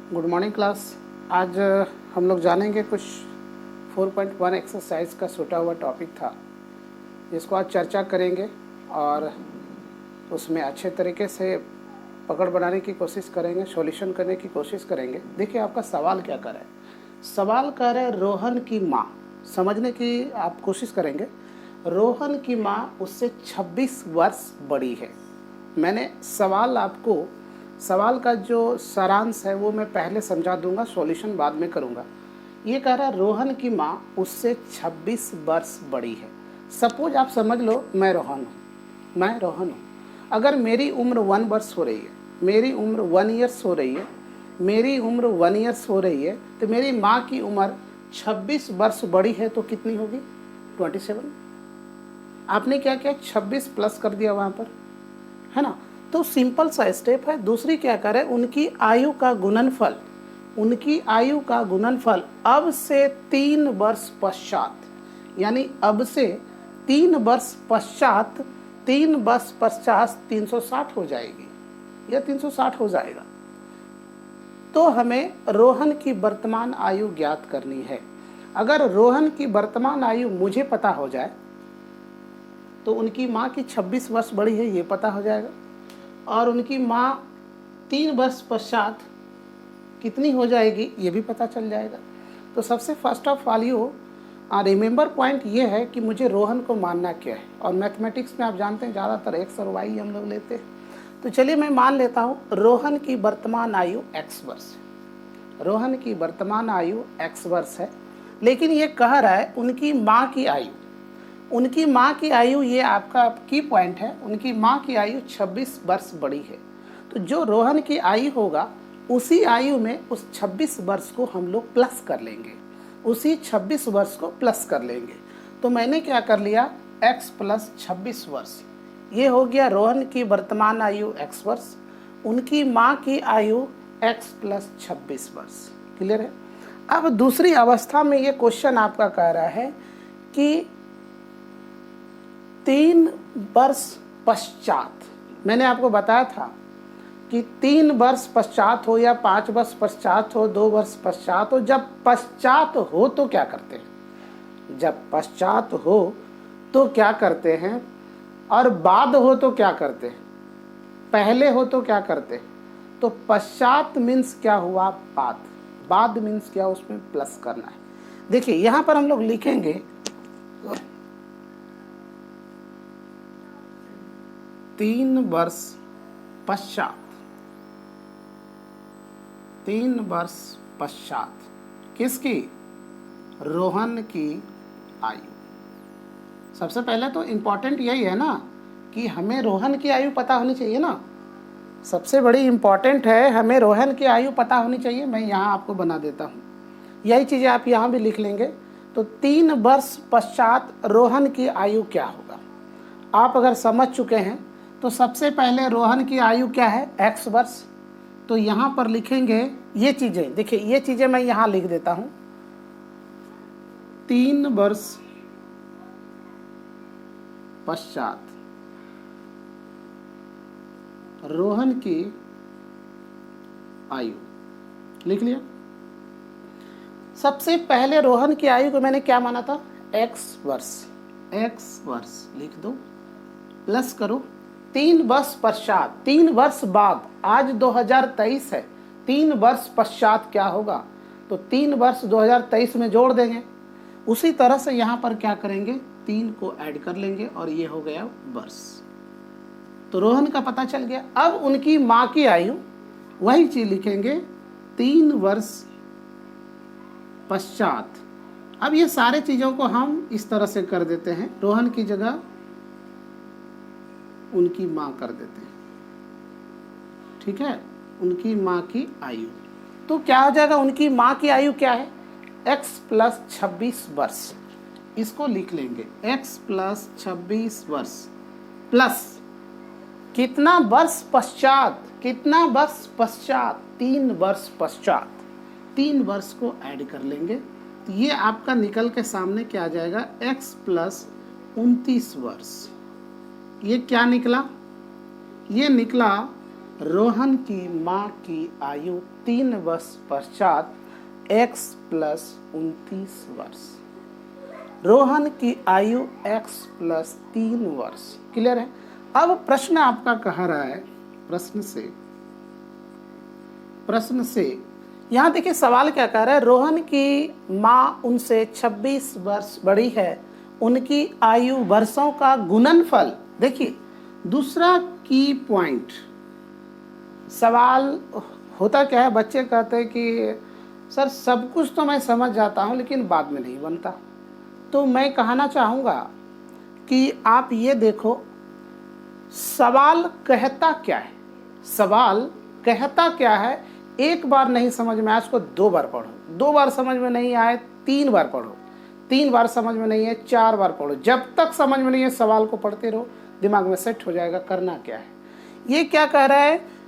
Good morning class. आज हम लोग जानेंगे कुछ 4.1 एक्सरसाइज का छूटा हुआ टॉपिक था, जिसको आज चर्चा करेंगे और उसमें अच्छे तरीके से पकड़ बनाने की कोशिश करेंगे, सॉल्यूशन करने की कोशिश करेंगे। देखिए आपका सवाल क्या कर रहा है। सवाल कर रहा है रोहन की माँ, समझने की आप कोशिश करेंगे। रोहन की माँ उससे 26 वर्ष बड़ी है। मैंने सवाल का जो सारांश है वो मैं पहले समझा दूंगा, सॉल्यूशन बाद में करूंगा। ये कह रहा है रोहन की माँ उससे 26 वर्ष बड़ी है। सपोज आप समझ लो मैं रोहन हूँ। अगर मेरी उम्र 1 वर्ष हो रही है, मेरी उम्र 1 ईयर्स हो रही है, मेरी उम्र 1 ईयर्स हो रही है, तो मेरी माँ की उम्र 26 वर्ष बड़ी है तो कितनी होगी? 27। आपने क्या किया? 26 प्लस कर दिया वहाँ पर, है ना। तो सिंपल सा स्टेप है। दूसरी क्या करे, उनकी आयु का गुणनफल अब से 3 वर्ष पश्चात, यानी अब से 3 वर्ष पश्चात 360 हो जाएगी या 360 हो जाएगा। तो हमें रोहन की वर्तमान आयु ज्ञात करनी है। अगर रोहन की वर्तमान आयु मुझे पता हो जाए तो उनकी माँ की 26 वर्ष बड़ी है ये पता हो जाएगा, और उनकी माँ 3 वर्ष पश्चात कितनी हो जाएगी ये भी पता चल जाएगा। तो सबसे first of all remember point ये है कि मुझे रोहन को मानना क्या है। और मैथमेटिक्स में आप जानते हैं ज़्यादातर एक्स और वाई हम लोग लेते हैं। तो चलिए मैं मान लेता हूँ रोहन की वर्तमान आयु x वर्ष है। रोहन की वर्तमान आयु x वर्ष है, लेकिन ये कह रहा है उनकी माँ की आयु, ये आपका की पॉइंट है, उनकी माँ की आयु 26 वर्ष बड़ी है। तो जो रोहन की आयु होगा उसी आयु में उस 26 वर्ष को हम लोग प्लस कर लेंगे। तो मैंने क्या कर लिया, x प्लस 26 वर्ष, ये हो गया रोहन की वर्तमान आयु x वर्ष, उनकी माँ की आयु x प्लस 26 वर्ष। क्लियर है। अब दूसरी अवस्था में ये क्वेश्चन आपका कह रहा है कि 3 वर्ष पश्चात, मैंने आपको बताया था कि 3 वर्ष पश्चात हो या 5 वर्ष पश्चात हो, 2 वर्ष पश्चात हो, जब पश्चात हो तो क्या करते हैं, और बाद हो तो क्या करते हैं, पहले हो तो क्या करते हैं। तो पश्चात मीन्स क्या हुआ, बाद मीन्स क्या, उसमें प्लस करना है। देखिए यहां पर हम लोग लिखेंगे 3 वर्ष पश्चात किसकी, रोहन की आयु। सबसे पहले तो इम्पोर्टेंट यही है ना कि हमें रोहन की आयु पता होनी चाहिए ना। सबसे बड़ी इम्पोर्टेंट है, हमें रोहन की आयु पता होनी चाहिए। मैं यहाँ आपको बना देता हूँ, यही चीज़ें आप यहाँ भी लिख लेंगे। तो 3 वर्ष पश्चात रोहन की आयु क्या होगा, आप अगर समझ चुके हैं तो सबसे पहले रोहन की आयु क्या है, x वर्ष। तो यहाँ पर लिखेंगे ये चीज़ें, देखिए ये चीज़ें मैं यहाँ लिख देता हूँ। 3 वर्ष पश्चात रोहन की आयु लिख लिया। सबसे पहले रोहन की आयु को मैंने क्या माना था, x वर्ष लिख दो, प्लस करो 3 वर्ष पश्चात, 3 वर्ष बाद, आज 2023 है, 3 वर्ष पश्चात क्या होगा, तो 3 वर्ष 2023 में जोड़ देंगे। उसी तरह से यहाँ पर क्या करेंगे, 3 को ऐड कर लेंगे और ये हो गया वर्ष। तो रोहन का पता चल गया। अब उनकी माँ की आयु, वही चीज लिखेंगे 3 वर्ष पश्चात। अब ये सारे चीज़ों को हम इस तरह से कर देते हैं, रोहन की जगह उनकी माँ कर देते हैं, ठीक है, उनकी माँ की आयु। तो क्या हो जाएगा, उनकी माँ की आयु क्या है, x प्लस 26 वर्ष। इसको लिख लेंगे x प्लस 26 वर्ष प्लस कितना वर्ष पश्चात, 3 वर्ष पश्चात, 3 वर्ष को ऐड कर लेंगे। तो ये आपका निकल के सामने क्या आ जाएगा, x प्लस 29 वर्ष। ये क्या निकला, ये निकला रोहन की माँ की आयु 3 वर्ष पश्चात x प्लस 29 वर्ष। रोहन की आयु x प्लस 3 वर्ष। क्लियर है? अब प्रश्न आपका कह रहा है, प्रश्न से यहाँ देखिए सवाल क्या कह रहा है, रोहन की माँ उनसे 26 वर्ष बड़ी है, उनकी आयु वर्षों का गुणनफल। देखिए दूसरा की पॉइंट, सवाल होता क्या है, बच्चे कहते हैं कि सर सब कुछ तो मैं समझ जाता हूँ लेकिन बाद में नहीं बनता। तो मैं कहना चाहूँगा कि आप ये देखो सवाल कहता क्या है, सवाल कहता क्या है। एक बार नहीं समझ में आया उसको 2 बार पढ़ो, 2 बार समझ में नहीं आए 3 बार पढ़ो, 3 बार समझ में नहीं है 4 बार पढ़ो, जब तक समझ में नहीं है सवाल को पढ़ते रहो, दिमाग में सेट हो जाएगा करना क्या है। ये क्या कह रहा है,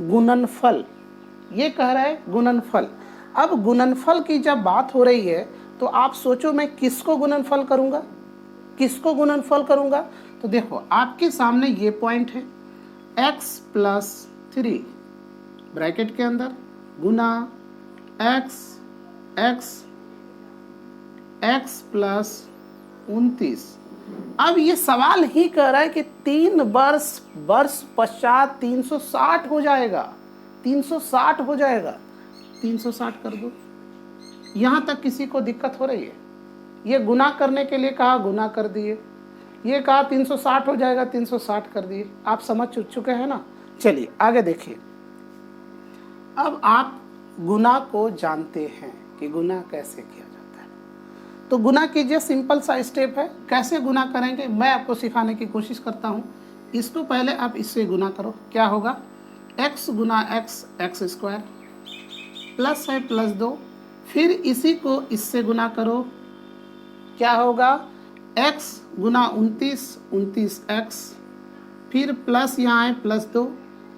गुणनफल, ये कह रहा है गुणनफल। अब गुणनफल की जब बात हो रही है तो आप सोचो मैं किसको गुणनफल करूंगा, किसको गुणनफल करूंगा। तो देखो आपके सामने ये पॉइंट है, x प्लस 3 ब्रैकेट के अंदर गुना x प्लस 29। अब ये सवाल ही कह रहा है कि 3 वर्ष पश्चात 360 हो जाएगा, 360 हो जाएगा, 360 कर दो। यहाँ तक किसी को दिक्कत हो रही है? ये गुना करने के लिए कहा, गुना कर दिए, ये कहा 360 हो जाएगा, 360 कर दिए। आप समझ चुके हैं ना। चलिए आगे देखिए। अब आप गुना को जानते हैं कि गुना कैसे किया जाता है, तो गुना कीजिए, सिंपल सा स्टेप है। कैसे गुना करेंगे मैं आपको सिखाने की कोशिश करता हूँ। इसको पहले आप इससे गुना करो, क्या होगा, x गुना x स्क्वायर प्लस है प्लस 2, फिर इसी को इससे गुना करो, क्या होगा, x गुना 29x, फिर प्लस यहाँ है प्लस 2।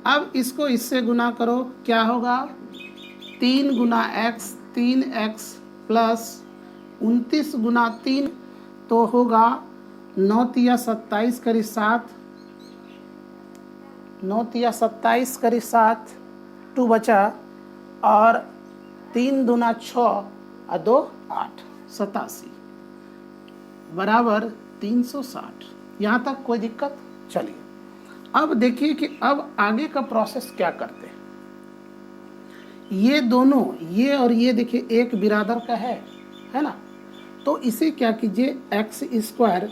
अब इसको इससे गुना करो, क्या होगा, 3 गुना x 3x प्लस 29 गुना 3, तो होगा 9 तिया 27 करी 7, 9 तिया 27 करी 7, 2 बचा, और 3 दूना 6 और 2 8, 87 बराबर 360। यहाँ तक कोई दिक्कत? चलिए अब देखिए कि अब आगे का प्रोसेस क्या करते हैं। ये दोनों, ये और ये देखिए एक बिरादर का है ना, तो इसे क्या कीजिए, x स्क्वायर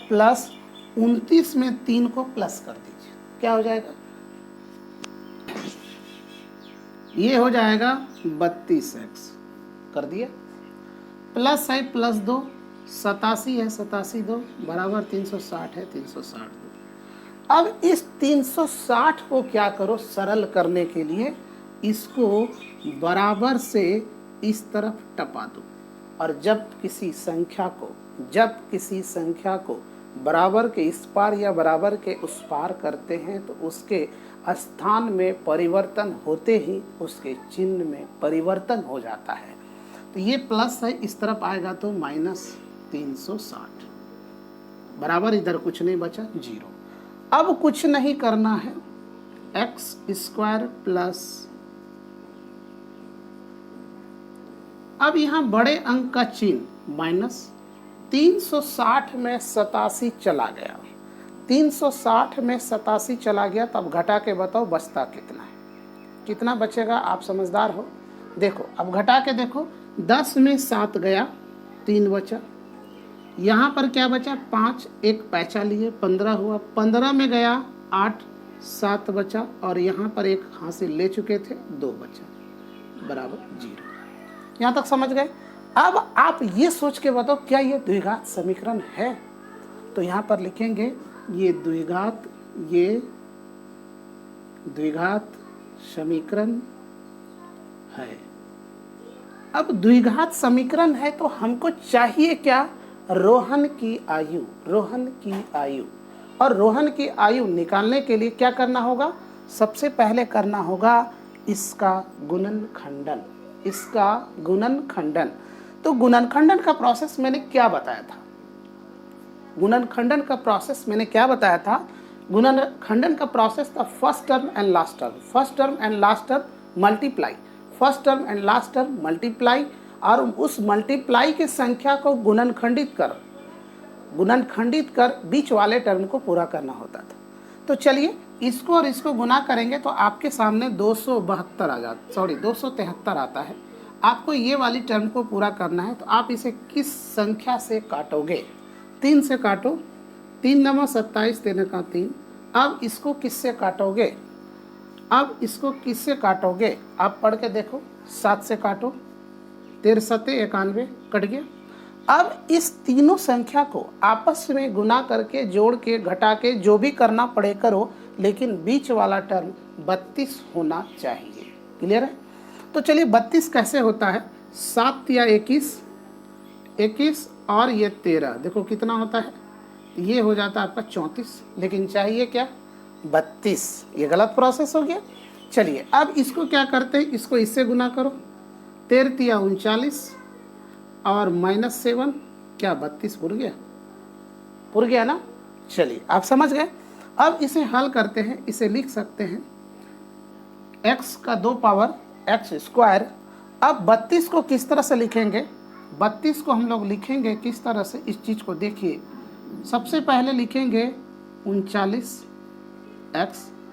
प्लस 29 में 3 को प्लस कर दीजिए, क्या हो जाएगा, ये हो जाएगा 32x कर दिया, प्लस है प्लस 2 87 है 87 2 बराबर 360 है 360 2। अब इस 360 को क्या करो, सरल करने के लिए इसको बराबर से इस तरफ टपा दो, और जब किसी संख्या को बराबर के इस पार या बराबर के उस पार करते हैं तो उसके स्थान में परिवर्तन होते ही उसके चिन्ह में परिवर्तन हो जाता है। तो ये प्लस है, इस तरफ आएगा तो माइनस 360 बराबर, इधर कुछ नहीं बचा, 0। अब कुछ नहीं करना है, x स्क्वायर प्लस, अब यहाँ बड़े अंक का चिन्ह माइनस, 360 में 87 चला गया, 360 में 87 चला गया, तब घटा के बताओ बचता कितना है, कितना बचेगा, आप समझदार हो। देखो अब घटा के देखो, 10 में 7 गया, 3 बचा, यहाँ पर क्या बचा, 5, एक पैचा लिए 15 हुआ, 15 में गया 8, 7 बचा, और यहाँ पर एक हासिल ले चुके थे, 2 बचा बराबर 0। यहाँ तक समझ गए। अब आप ये सोच के बताओ क्या ये द्विघात समीकरण है, तो यहाँ पर लिखेंगे ये द्विघात समीकरण है। अब द्विघात समीकरण है तो हमको चाहिए क्या, रोहन की आयु, और रोहन की आयु निकालने के लिए क्या करना होगा, सबसे पहले करना होगा इसका गुणनखंडन। तो गुणनखंडन का प्रोसेस मैंने क्या बताया था, गुणनखंडन का प्रोसेस था first term and last term, first term and last term multiply, first term and last term multiply, और उस मल्टीप्लाई की संख्या को गुणनखंडित कर बीच वाले टर्म को पूरा करना होता था। तो चलिए इसको और इसको गुना करेंगे तो आपके सामने 273 आता है। आपको ये वाली टर्म को पूरा करना है, तो आप इसे किस संख्या से काटोगे? 3 से काटो, 3 नवा 27, 3 का 3। अब इसको किससे काटोगे? आप पढ़ के देखो, 7 से काटो, 13 सत्ते 91 कट गया। अब इस तीनों संख्या को आपस में गुना करके, जोड़ के, घटा के, जो भी करना पड़े करो, लेकिन बीच वाला टर्म 32 होना चाहिए। क्लियर है? तो चलिए 32 कैसे होता है? 7 या 21 और ये 13, देखो कितना होता है, ये हो जाता है आपका 34, लेकिन चाहिए क्या? 32। ये गलत प्रोसेस हो गया। चलिए अब इसको क्या करते हैं, इसको इससे गुना करो, 13 या 39 और -7, क्या 32 पुर गया ना? चलिए आप समझ गए। अब इसे हल करते हैं, इसे लिख सकते हैं x का 2 पावर x स्क्वायर। अब 32 को किस तरह से लिखेंगे? 32 को हम लोग लिखेंगे किस तरह से, इस चीज़ को देखिए। सबसे पहले लिखेंगे 39x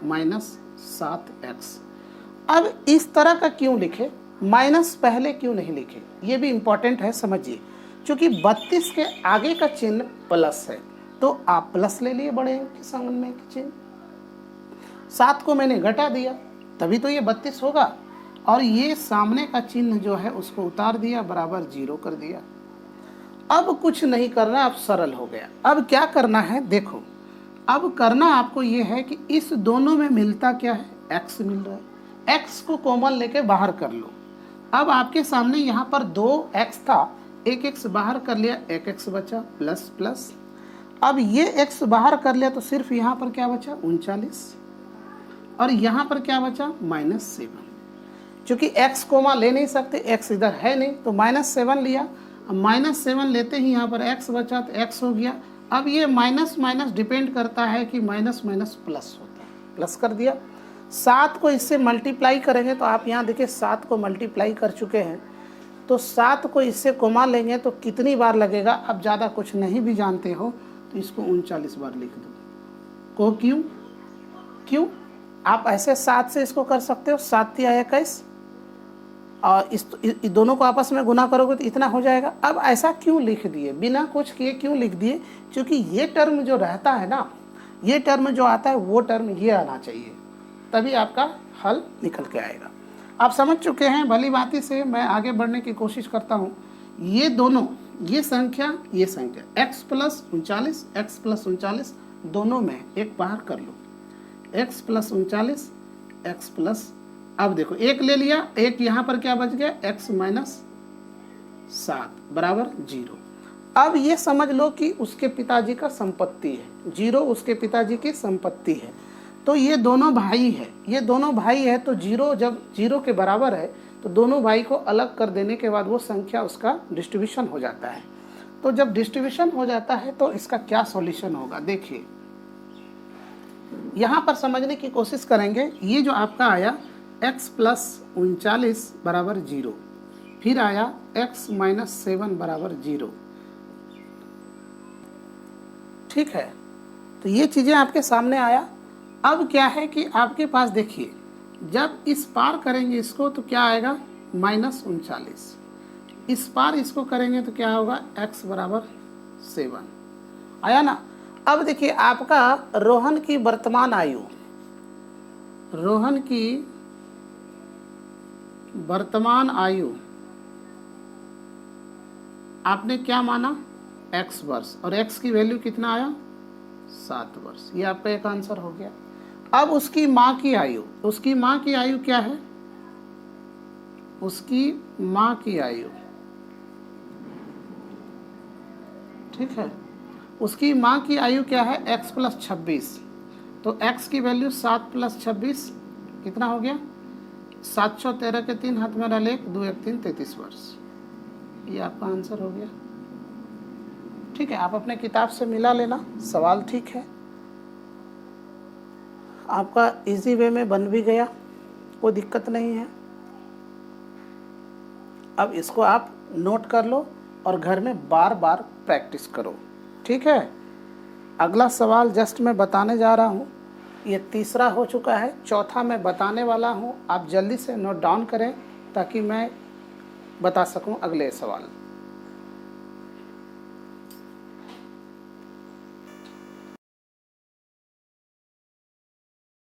माइनस 7x। अब इस तरह का क्यों लिखे, माइनस पहले क्यों नहीं लिखे, ये भी इम्पोर्टेंट है, समझिए। क्योंकि 32 के आगे का चिन्ह प्लस है, तो आप प्लस ले लिए बड़े के संग में चिन्ह। 7 को मैंने घटा दिया, तभी तो ये 32 होगा, और ये सामने का चिन्ह जो है उसको उतार दिया, बराबर 0 कर दिया। अब कुछ नहीं करना, अब सरल हो गया। अब क्या करना है, देखो अब करना आपको ये है कि इस दोनों में मिलता क्या है, x मिल रहा है, x को कॉमन लेके बाहर कर लो। अब आपके सामने यहाँ पर 2x था, एक x बाहर कर लिया, एक x बचा, प्लस प्लस। अब ये x बाहर कर लिया तो सिर्फ यहाँ पर क्या बचा, 39, और यहाँ पर क्या बचा, -7। चूँकि x कोमा ले नहीं सकते, x इधर है नहीं, तो -7 लिया। अब -7 लेते ही यहाँ पर x बचा, तो x हो गया। अब ये माइनस माइनस डिपेंड करता है कि माइनस माइनस प्लस होता है, प्लस कर दिया। 7 को इससे मल्टीप्लाई करेंगे तो आप यहाँ देखिए 7 को मल्टीप्लाई कर चुके हैं, तो 7 को इससे कोमा लेंगे तो कितनी बार लगेगा। अब ज़्यादा कुछ नहीं भी जानते हो तो इसको 39 बार लिख दो। को क्यों आप ऐसे 7 से इसको कर सकते हो, 7 या 21, और इस दोनों को आपस में गुना करोगे तो इतना हो जाएगा। अब ऐसा क्यों लिख दिए, बिना कुछ किए क्यों लिख दिए? क्योंकि ये टर्म जो रहता है ना, ये टर्म जो आता है वो टर्म ये आना चाहिए, तभी आपका हल निकल के आएगा। आप समझ चुके हैं, भली भांति से मैं आगे बढ़ने की कोशिश करता हूँ। ये दोनों, ये संख्या x प्लस 39 दोनों में एक बाहर कर लो, x प्लस 39 x प्लस, अब देखो एक ले लिया, एक यहाँ पर क्या बच गया, x माइनस 7 बराबर 0। अब ये समझ लो कि उसके पिताजी का संपत्ति है, 0 उसके पिताजी की संपत्ति है, तो ये दोनों भाई है, तो 0 जब 0 के बराबर है तो दोनों भाई को अलग कर देने के बाद वो संख्या उसका डिस्ट्रीब्यूशन हो जाता है। तो जब डिस्ट्रीब्यूशन हो जाता है तो इसका क्या सॉल्यूशन होगा, देखिए यहाँ पर समझने की कोशिश करेंगे। ये जो आपका आया x प्लस 39 बराबर 0, फिर आया x माइनस 7 बराबर 0, ठीक है। तो ये चीज़ें आपके सामने आया। अब क्या है कि आपके पास देखिए, जब इस पार करेंगे इसको तो क्या आएगा, -39, इस पार इसको करेंगे तो क्या होगा, x बराबर 7 आया ना। अब देखिए आपका रोहन की वर्तमान आयु आपने क्या माना, x वर्ष, और x की वैल्यू कितना आया, 7 वर्ष। ये आपका एक आंसर हो गया। अब उसकी माँ की आयु क्या है, उसकी माँ की आयु, ठीक है, उसकी माँ की आयु क्या है, x प्लस 26, तो x की वैल्यू 7 प्लस 26 कितना हो गया, 713 के 3 हाथ में डाले 2 1 3 33 वर्ष। ये आपका आंसर हो गया, ठीक है। आप अपने किताब से मिला लेना, सवाल ठीक है। आपका इजी वे में बन भी गया, कोई दिक्कत नहीं है। अब इसको आप नोट कर लो और घर में बार बार प्रैक्टिस करो, ठीक है। अगला सवाल जस्ट मैं बताने जा रहा हूँ, ये तीसरा हो चुका है, चौथा मैं बताने वाला हूँ। आप जल्दी से नोट डाउन करें ताकि मैं बता सकूँ अगले सवाल।